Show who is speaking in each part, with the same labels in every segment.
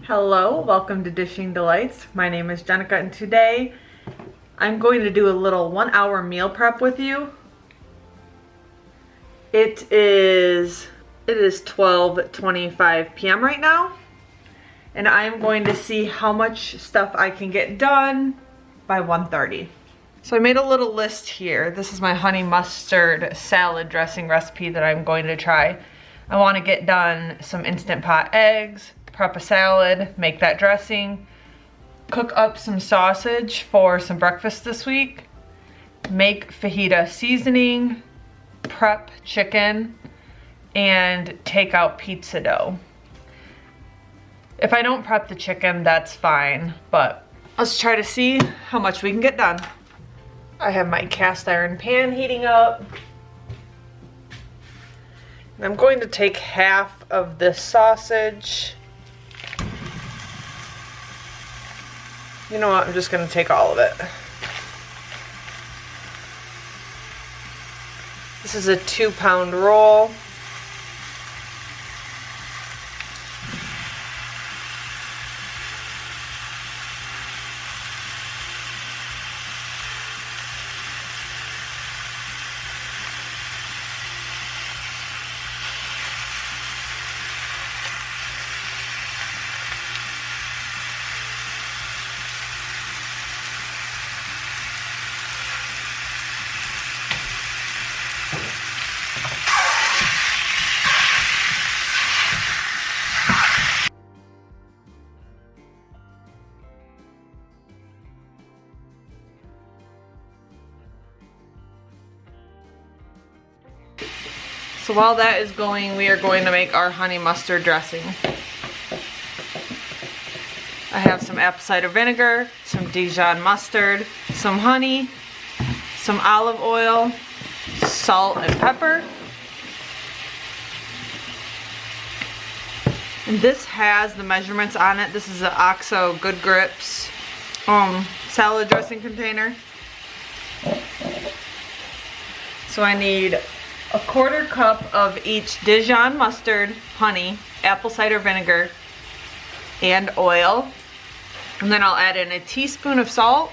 Speaker 1: Hello, welcome to Dishing Delights. My name is Jenica and today I'm going to do a little 1 hour meal prep with you. It is 12:25 p.m. right now and I'm going to see how much stuff I can get done by 1:30. So I made a little list here. This is my honey mustard salad dressing recipe that I'm going to try. I want to get done some Instant Pot eggs, prep a salad, make that dressing, cook up some sausage for some breakfast this week, make fajita seasoning, prep chicken, and take out pizza dough. If I don't prep the chicken, that's fine, but let's try to see how much we can get done. I have my cast iron pan heating up. And I'm going to take half of this sausage. You know what, I'm just gonna take all of it. This is a 2-pound roll. So while that is going, we are going to make our honey mustard dressing. I have some apple cider vinegar, some Dijon mustard, some honey, some olive oil, salt and pepper. And this has the measurements on it. This is an OXO Good Grips salad dressing container. So I need a 1/4 cup of each Dijon mustard, honey, apple cider vinegar, and oil. And then I'll add in a teaspoon of salt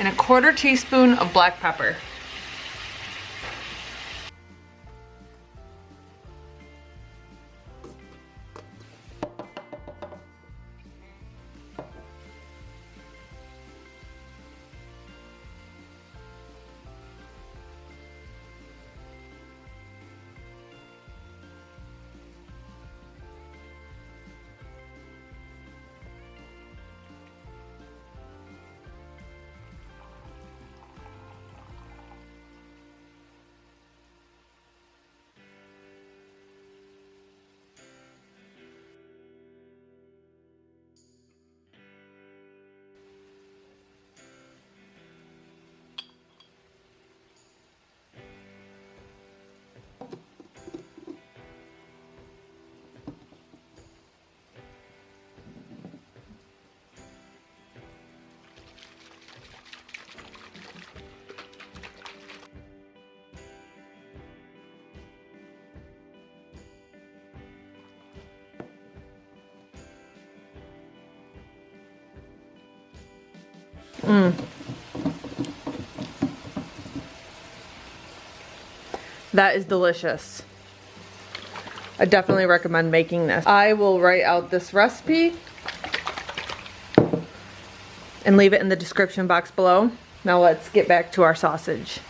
Speaker 1: and a 1/4 teaspoon of black pepper. That is delicious. I definitely recommend making this. I will write out this recipe and leave it in the description box below. Now let's get back to our sausage.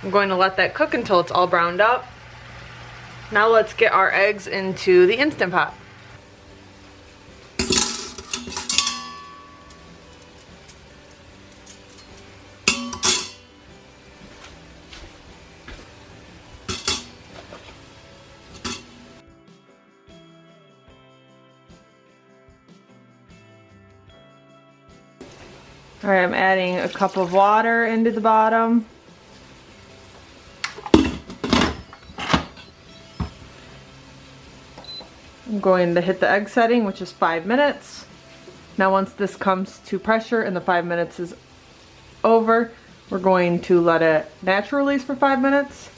Speaker 1: I'm going to let that cook until it's all browned up. Now let's get our eggs into the Instant Pot. All right, I'm adding a cup of water into the bottom. I'm going to hit the egg setting, which is 5 minutes. Now once this comes to pressure and the 5 minutes is over, We're going to let it natural release for 5 minutes,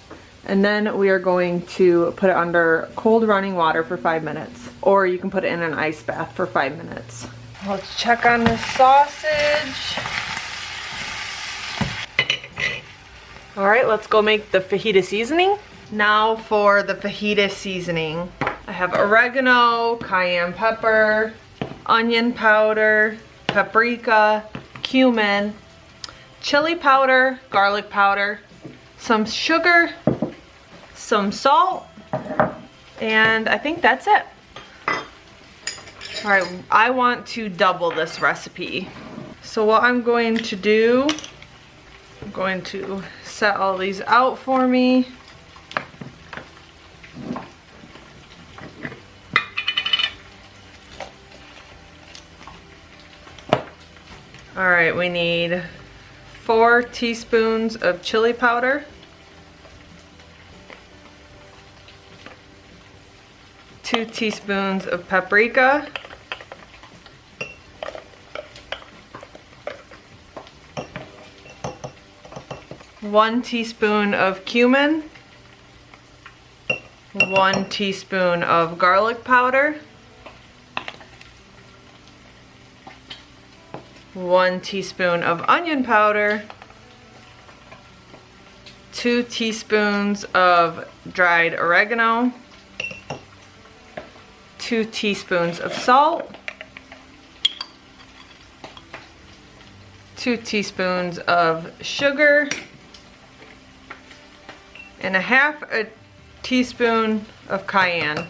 Speaker 1: and then we are going to put it under cold running water for 5 minutes, or you can put it in an ice bath for 5 minutes. Let's check on the sausage. All right, let's go make the fajita seasoning. Now for the fajita seasoning. I have oregano, cayenne pepper, onion powder, paprika, cumin, chili powder, garlic powder, some sugar, some salt, and I think that's it. All right, I want to double this recipe. So what I'm going to do, I'm going to set all these out for me. All right, we need 4 teaspoons of chili powder, 2 teaspoons of paprika, 1 teaspoon of cumin, 1 teaspoon of garlic powder, 1 teaspoon of onion powder, 2 teaspoons of dried oregano, 2 teaspoons of salt, 2 teaspoons of sugar, and 1/2 teaspoon of cayenne.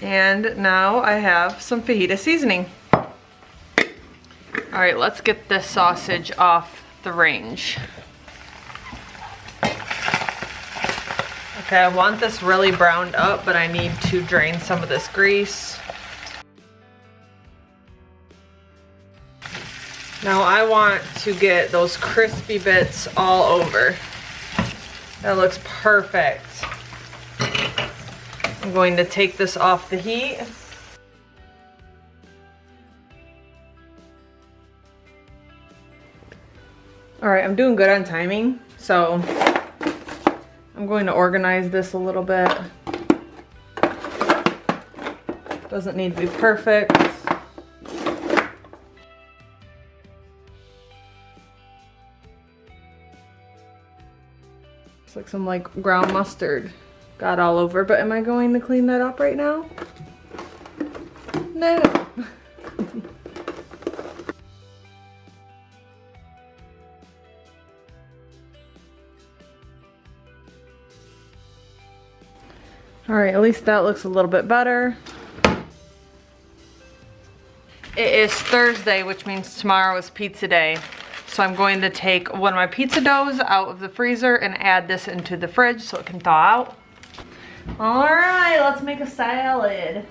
Speaker 1: And now I have some fajita seasoning. All right, let's get this sausage off the range. Okay, I want this really browned up, but I need to drain some of this grease. Now I want to get those crispy bits all over. That looks perfect. I'm going to take this off the heat. All right, I'm doing good on timing, so I'm going to organize this a little bit. Doesn't need to be perfect. It's like some ground mustard got all over, but am I going to clean that up right now? No. All right, at least that looks a little bit better. It is Thursday, which means tomorrow is pizza day. So I'm going to take one of my pizza doughs out of the freezer and add this into the fridge so it can thaw out. All right, let's make a salad.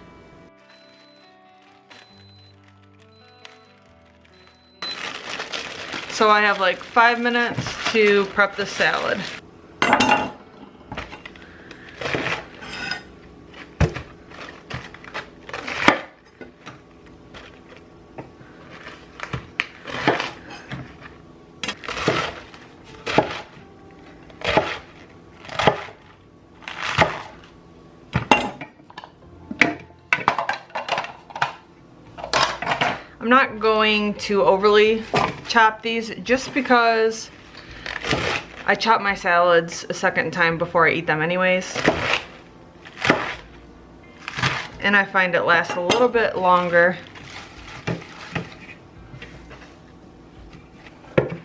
Speaker 1: So I have 5 minutes to prep the salad. I'm not going to overly chop these just because I chop my salads a second time before I eat them anyways. And I find it lasts a little bit longer.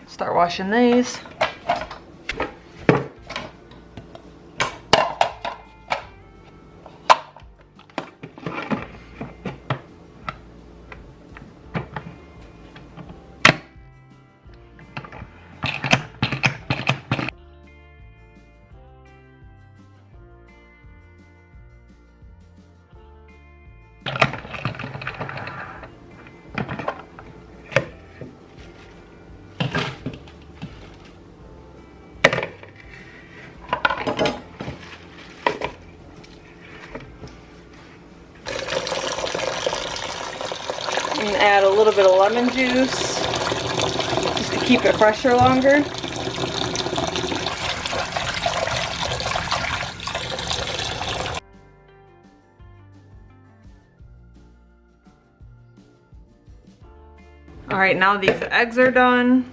Speaker 1: Start washing these. And add a little bit of lemon juice. keep it fresher longer. All right, now these eggs are done.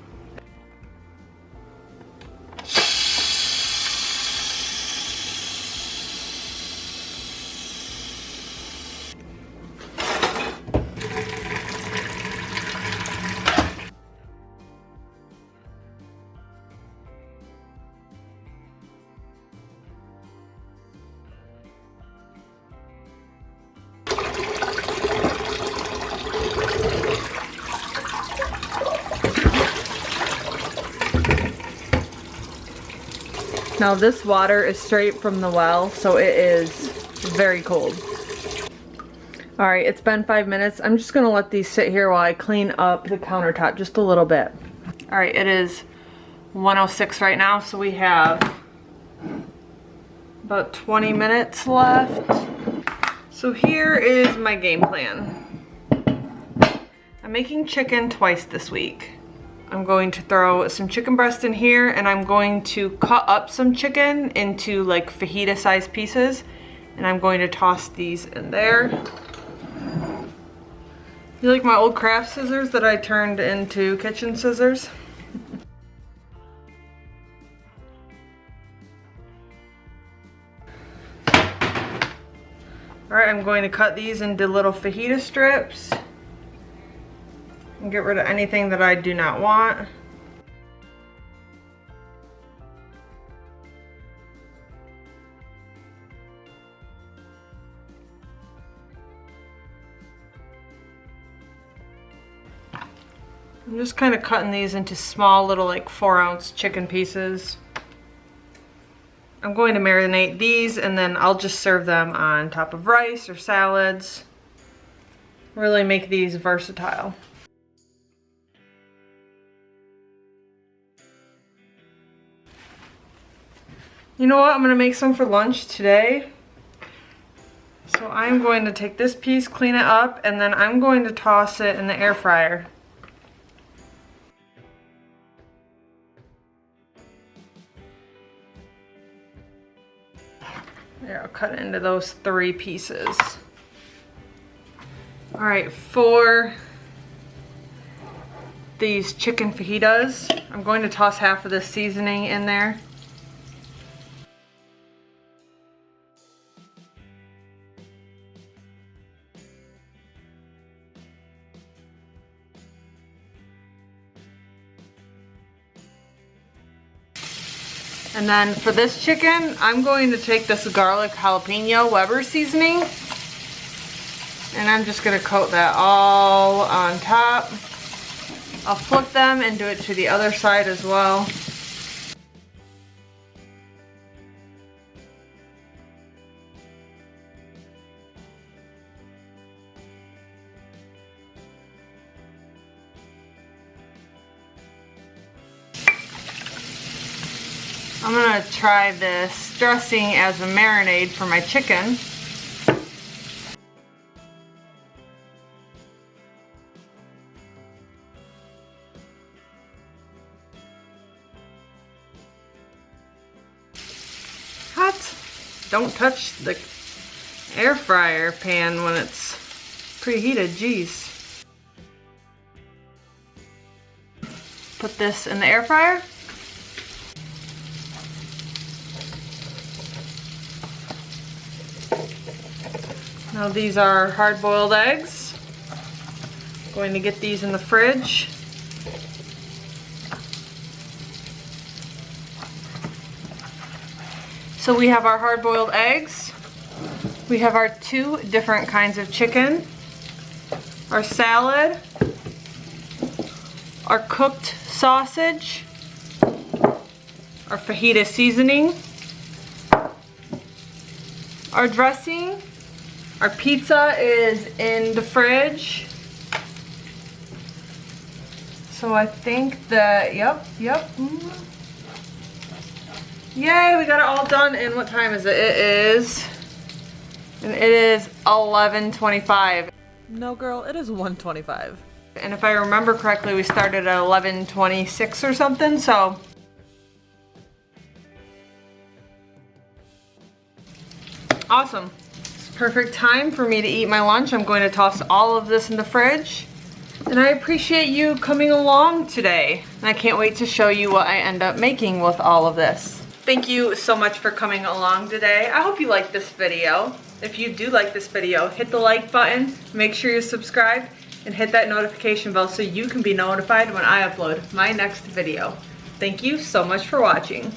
Speaker 1: Now this water is straight from the well, so it is very cold. All right, it's been 5 minutes. I'm just gonna let these sit here while I clean up the countertop just a little bit. All right, it is 1:06 right now, so we have about 20 minutes left. So here is my game plan. I'm making chicken twice this week. I'm going to throw some chicken breast in here, and I'm going to cut up some chicken into like fajita sized pieces, and I'm going to toss these in there. You like my old craft scissors that I turned into kitchen scissors? Alright, I'm going to cut these into little fajita strips and get rid of anything that I do not want. I'm just kind of cutting these into small little like 4-ounce chicken pieces. I'm going to marinate these and then I'll just serve them on top of rice or salads. Really make these versatile. You know what? I'm going to make some for lunch today. So I'm going to take this piece, clean it up, and then I'm going to toss it in the air fryer. There, I'll cut it into those 3 pieces. All right, for these chicken fajitas, I'm going to toss half of the seasoning in there. And then for this chicken, I'm going to take this garlic jalapeno Weber seasoning, and I'm just gonna coat that all on top. I'll flip them and do it to the other side as well. I'm gonna try this dressing as a marinade for my chicken. Hot. Don't touch the air fryer pan when it's preheated, geez. Put this in the air fryer. Now these are hard-boiled eggs. I'm going to get these in the fridge. So we have our hard-boiled eggs. We have our 2 different kinds of chicken. Our salad. Our cooked sausage. Our fajita seasoning. Our dressing. Our pizza is in the fridge. So I think that, yep. Yay, we got it all done. And what time is it? It is 11:25. No girl, it is 1:25. And if I remember correctly, we started at 11:26 or something, so. Awesome. It's perfect time for me to eat my lunch. I'm going to toss all of this in the fridge. And I appreciate you coming along today. And I can't wait to show you what I end up making with all of this. Thank you so much for coming along today. I hope you liked this video. If you do like this video, hit the like button, make sure you're subscribed, and hit that notification bell so you can be notified when I upload my next video. Thank you so much for watching.